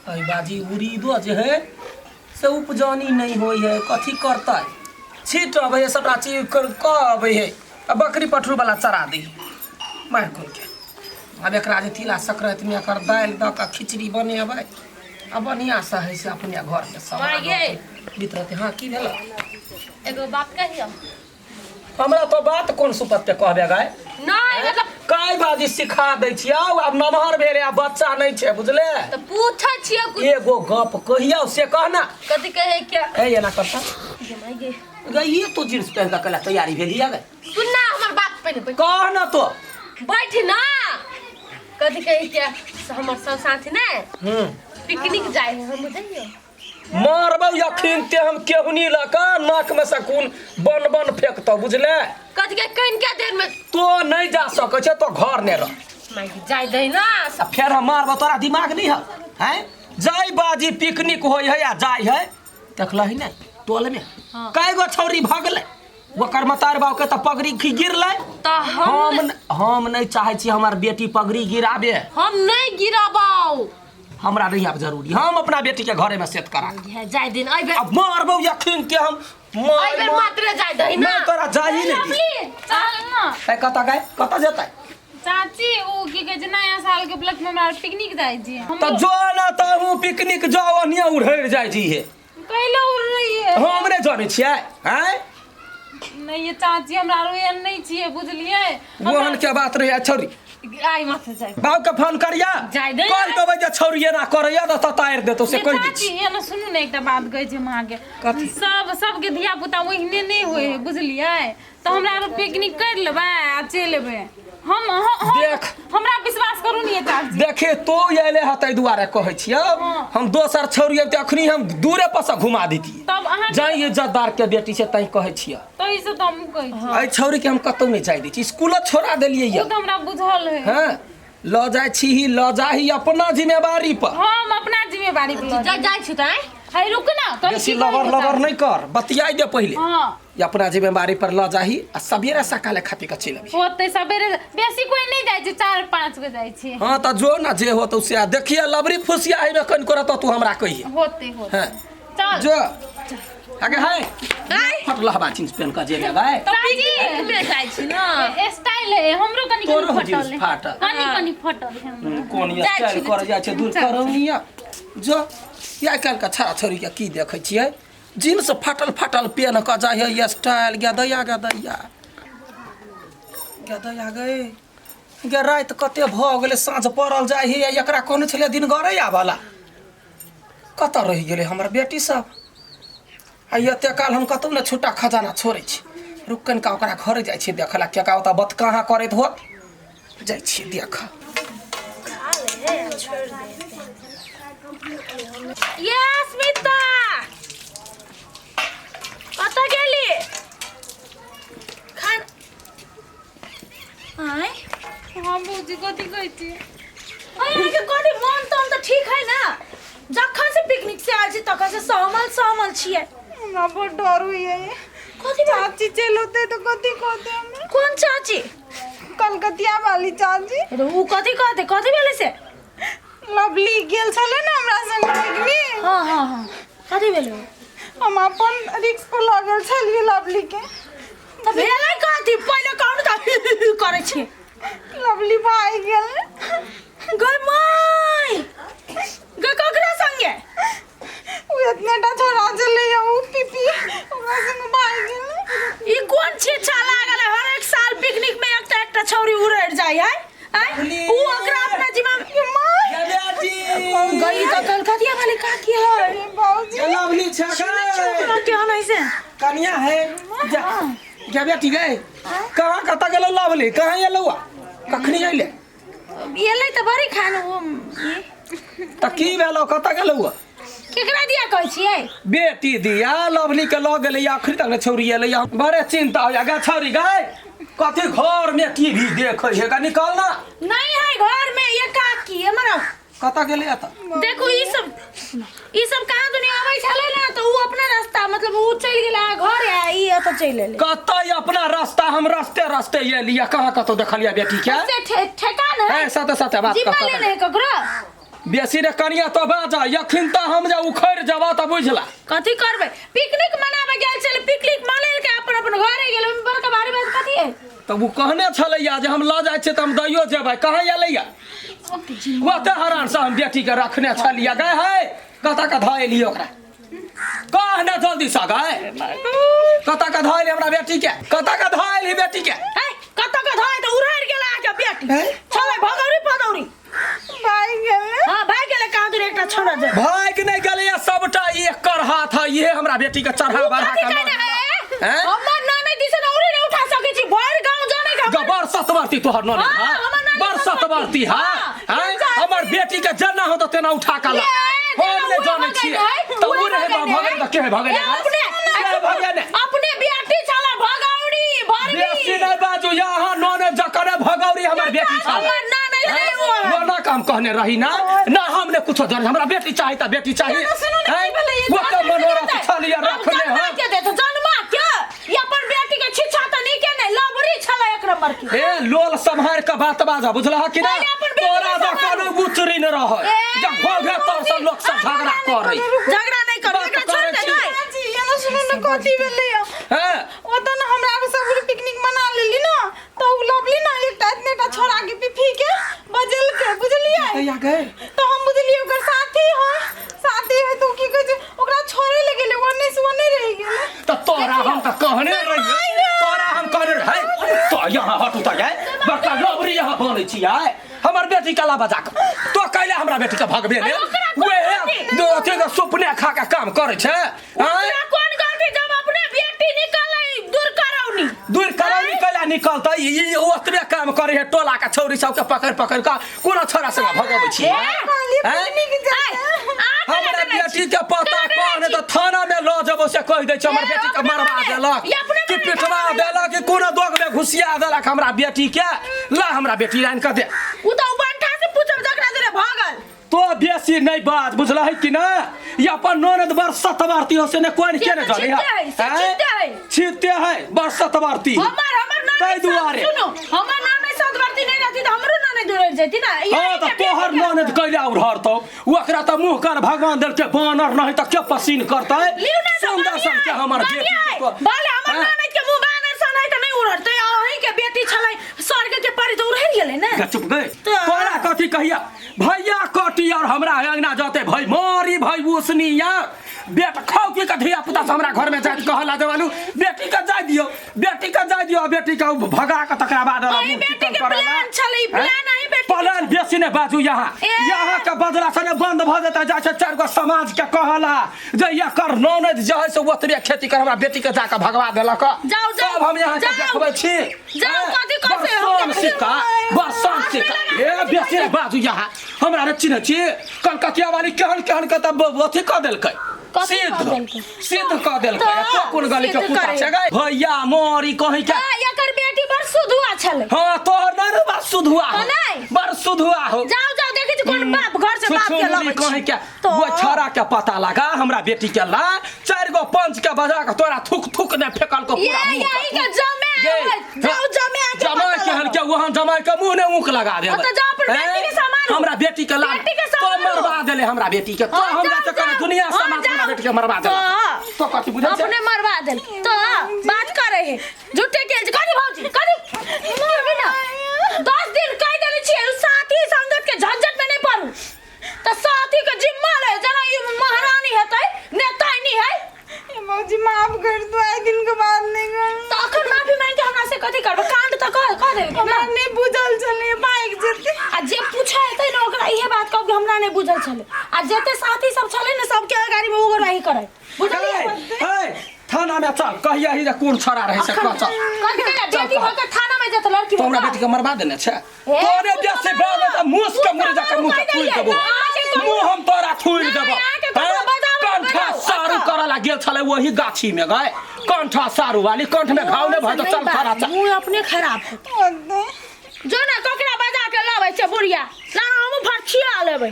हई बाजी उड़ीदो जे है से उपजानी नहीं होई है, कथी करता छीट अब है सबटा चीज कब है। अब बकरी पठरू वाला चरा दी मार खोल के। अब एक जे तिला संक्रांति में एकर दाल द के खिचड़ी बने अब बढ़िया से है से अपने घर में सब बीतरते। हाँ की भेल एगो बात कहियो हमरा तो बात कौन सुपत पे कहबे गाय नहीं मतलब काय बाजी सिखा दै छियै। अब नमहर भेले आ बच्चा नहीं छे बुझले तो पूछै छियै कुछ एगो गप कहियो से कहना कथि कहे क्या ए एना करता गे गे ये तो जींस पहन के कला तैयारी भेली है गे सुन ना हमर बात पहले कह ना तो बैठ ना कथि कहे क्या हमर सब साथी ने पिकनिक जाए हम बुझियो मारबौ यखिन ते हम केहुनी लका नाक में से खून बन बन फेंकतो बुझले। कथि के कइन के देर में तो नहीं जा सकै छे तो घर ने रह मैं जाय दे ना सब फेर हम मारबौ तोरा दिमाग नहीं है हैं। जाय बाजी पिकनिक होय है या जाय है देखलही ने टोल में कई गो छौरी भगले ओकर मतार बाव के त पगड़ी गिरले त हम नहीं चाहे छी हमर बेटी पगड़ी गिराबे। हम नहीं गिराबाऊ हमरा नहीं आब जरूरी हम अपना बेटी के घरे में सेट करा जाय दिन अइबे अब मारबौ यखिन के हम अइबे मात्र जाय दे ना मैं तोरा जाही नहीं चल ना ए कता गए कता जेतै चाची ओ की कहे छै नया साल के उपलक्ष्य में हमरा पिकनिक जाय छी त जो ना त हूं पिकनिक जाओ निया उड़ैर जाय छी हे कैला उड़ रही है हमरे जाने छियै हैं। नहीं ये चाची हमरा रोयन नहीं छिए बुझलिए वहन के बात रहे छोरी आई मात्र जाय बाव के फोन करिया जाय दे कह देबै जे छौरी एना करैया त तताएर देतो से कह दै चाची ये ना सुनू ने एकटा बात कहै छै मां के कथी? सब के धिया पुता ओहिने नहीं होय है बुझलिए तो हमरा पिकनिक कर लेबै आ चल लेबै हम देख हमरा विश्वास करू नहीं चाची देखे तो एले हतै दुआरे कहै छियै हम दोसर छौरी त अखनी हम दूरे पर से घुमा देती तब अहाँ जाई इज्जतदार के बेटी से तई कहै छियै तो ई से तो हम कहै छी आई छौरी के हम कतौ नहीं जाय दै छी स्कूलो छोड़ा देलियै ओ या तो हमरा बुझल है हैं ल जाय छी ल जाही अपना जिम्मेवारी पर हम अपना जिम्मेवारी पर जाय छी त है रुक ना कल बेसी लबर नहीं कर बतियाई दे पहले हां ये अपना जिम्मेवारी पर ल जाही आ सवेरे सकाले खा पी के चल अबी। होते सवेरे बेसी कोई नहीं जाय छै 4-5 गो जाय छै हां त जो ना जे हो तो से देखिए लबरी फुसिया है में कन करत तू हमरा कहिए होते हैं चल जो आगे है फटला हवा चिंस पेन का जे लेबै तो पिकनिक में जाय छी ना स्टाइल है हमरो कनी तोरो कनी जींस फटल फाटल। कनी फटल है कोन ये स्टाइल कर जाय छै दूर करौनिया जो या काल का छाड़ा छोरी के की देखै छियै जींस फाटल फाटल पेन का जाय है ये स्टाइल गदया गए गे रात कते भ गेलै साँझ पड़ल जाय है एकरा कोन छले दिन गरे आवाला कत रहि गेलै हमर बेटी सब आ एते काल हम कतौ न छुट्टा खजाना छोड़ै छी रुकन का ओकरा घरे जाय छी देखला के का ओता बत कहाँ करैत हो जाय छी देख ये स्मिता कत गेली खान आय हां बूजी कथि कहै छी अरे के कोनी मन त ठीक है ना जखन से पिकनिक से आयल छी तखन से सहमल छियै हमरा बड़ डर होई है कथि चाची चलते तो कथि कहते हम कौन चाची कलकतिया वाली चाची उ कथि कहते कथि भेले से लवली गेल छले ना हमरा संग पिकनिक हां कथि भेले हम अपन रिक्स पर लगल छलिए लवली के त भेलै कथि पहिले कहू त करे छी लवली भाई गेल गय माय गय ककरा संगे उ इतनेटा छोरा चले उ पीपी ओकरा संग भाई गेल ई कोन छी अच्छा लागल है हर एक साल पिकनिक में एकटा छौरी उड़ैर जाय है उ ओकरा अपना जीवन गई त कलकतिया वाली का की है बाबूजी लवली छका क्या नहीं से कनिया है जा क्या बेटी गए कहाँ कता गेलो लवली कहाँ ये लौआ कखनी अइले येलै त बड़ी खान ओ त की भेलो कता गेलो केकरा दिया कहै छियै बेटी दिया लवली के लग गेलै आखिर तक ने छौरी एलै बड़े चिंता हो गा छौरी गए कथी घर में टीवी देखै है का निकल ना नहीं है घर में ये का की हमरा कता गेलै त देखो ई सब कहां दुनिया आबै छले ना तो उ अपना रास्ता मतलब उ चल गेला घर है ई त चल एले कता अपना रास्ता हम रास्ते ये लिया कहाँ कतो देखलिया बेटी के से ठेका न है सते बात जिम्मा कर लेने ककरो बेसी रे कनिया तो बाजा यखिन त हम जा उखड़ जावा त बुझला कथी करबै पिकनिक मनाबे गेल छले पिकनिक माने के अपन अपन घरे गेल बड़का बारी बात कथी है तब वो कहने छलैया जे हम ल जाइ छे त हम दैयो जेबै कहाँ एलैया वो त हरान से हम बेटी के रखने छलिया गए है कता का धैली ओकरा कहने जल्दी सा गए कता का धैली हमरा बेटी के कता का धैली बेटी के है कत के धय त उड़ार गेला के बेटी छले भगौरी पदौरी भाई गेले हां भाई गेले कहां दूर एकटा छोड़ा जे भाई के नहीं गले सबटा एकर हाथ है ये हमरा बेटी के चढ़ा बढ़ा के हैं हमर नानी दिसे नौरी नहीं उठा सके छी भर गांव जाने का गबर सतवर्ती तोहर नानी हां बर सतवर्ती हां हैं हमर बेटी के जना हो त तेना उठा का ला हम ने जाने छी त उ रहे भगन त के भगन अपने बेटी छला भगौरी भरवी बेसी नहीं बाजू यहां नोने जकरे भगौरी हमर बेटी छला हमर नानी नहीं वो ना काम कहने रही ना ना हमने कुछ जाने हमरा बेटी चाहिए त बेटी चाहिए वो का मनोरथ छलिया रखले हां के दे तो जन्मा के ये अपन बेटी के छिछा त नहीं के नहीं लबरी छला एक नंबर की ए लोल संहार का बात बाजा बुझला कि ना तोरा दकानो गुचरी न रह जब हो गए तोर सब लोग सब झगड़ा कर रही झगड़ा नहीं कर एकरा छोड़ दे नहीं जी ये ना सुनो न कथी भेलै हैं ओ त न हमरा के सब पिकनिक मना लेली ना तो उ लवली ना एकटा इतनेटा छोड़ा के पिफी के बजल के बुझलिए कहिया गए तो हम बुझलिए ओकर साथी है तो की कह ओकरा छोड़े ले गेले ओने से ओने रह गेले त तोरा हम त कहने रही तोरा हम कहने रही तो यहां हटू त जाए बड़का लबरी यहां बनै छी आय हमर बेटी काला बजा के तो कहले हमरा बेटी के भगबे ने वे दो ते सुपने खा के काम करे छे हैं कौन गलती जब अपने बेटी निकलै दूर करौनी कला निकलता ई ओतबे काम करे है टोला के छौरी सब के पकड़ पकड़ के कोना छोरा से भगाबै छी हमरा बेटी के पता कहने त थाना में ल जबो से कह दे छ हमर बेटी के मरवा देलक कि पिटवा देलक कि कोना दोग में घुसिया देलक हमरा बेटी के ला हमरा बेटी लाइन के दे उ त बंठा से पूछब जकरा देले भागल तो बेसी नहीं बात बुझला है कि ना ये अपन ननद बरसतवारती हो से ने कोन के ने जाने है छिते है बरसतवारती हमर तै दुआरे सुनो हमर नानी सतवारती नहीं रहती त हमरो नानी दूर जेती ना हां त तोहर ननद कैला और हर तो ओकरा त मुंह कर भगवान देल के बानर नहीं त के पसीन करतै सुंदर सन के हमर बेटी को भले हमर नानी के मुंह बानर सन है त नहीं उड़तै अहीं के बेटी छलै स्वर्ग के परी त उड़ गेलै ना चुप गए तोरा कथी कहिया भैया कटी और हमरा अंगना जाते भाई मारी भाई उसनिया बेटा खाओ के धिया पुता से हमरा घर में जात कहला देवालू बेटी का जा दियो बेटी का भगा के तकरा बाद बेटी के प्लान छलै प्लान नहीं बेटी प्लान बेसी ने बाजू यहाँ के बदला से बंद भ जेता जा छै चार गो समाज के कहला जे ये कर ननद जे है से ओतबे खेती कर हमरा बेटी के जाके भगवा देलक जाओ सब हम यहाँ के देखबै छी जाओ कथी करसे हम सिक्का बरसान सिक्का ए बेसी ने बाजू यहाँ हमरा ने चिन्ह छी कलकतिया वाली केहन के तब अथी क देलकै सिद्ध क देलकै तो कोन गली के कुत्ता छै गए भैया मोरी कहि के एकर बेटी बड़ सुधुआ छले हां तोहर न बड़ सुधुआ हो बड़ सुधुआ हो जाओ देखि छी कोन बाप घर से बाप के लबै कहि के वो छोरा के पता लगा हमरा बेटी के ला चार गो पंच के बजा के तोरा थुक ने फेकल को पूरा मुंह यही के जमे जाओ जमे के जमा केहन के वहां जमा के मुंह ने ऊक लगा दे तो जा अपन बेटी के सामान हमरा बेटी के ला तो मरवा देले हमरा बेटी के तो हमरा त कर दुनिया समाज में बेटी के मरवा दे तो कथि बुझै छै अपने मरवा देल तो बात करे है झूठे के कथि भौजी कथि मरबे ना 10 दिन कह देले छी साथी संगत के झंझट में नहीं पड़ू तो साथी के जिम्मा ले जना ई महारानी हेतै नेता नहीं है भौजी माफ कर दो एक दिन के बाद नहीं कर तो अखन माफी मांग के हमरा से कथि करबो कांड त कह दे हमरा नहीं बुझल चले बाइक जते आ जे पूछा हेतै न ओकरा इहे बात कहब कि हमरा नहीं बुझल चले आ जते साथी सब चले न सबके गाड़ी में उगरवाही करे बुझलिए थाना में चल कहिया ही कोन छोरा रहे से कह चल कथि के बेटी होकर थाना में जत लड़की तोरा बेटी के मरवा देने छै तोरे देश से बाग त मुस के मुरे जाके मुंह छुइ देबो मुंह हम तोरा छुइ देबो कंठा सारू करला गेल छले वही गाछी में गए कंठा सारू वाली कंठ में घाव ने भ चल खरा मुंह अपने खराब जो ना ककरा बजा के लाबै छै बुढ़िया ना हम फरछिया लेबै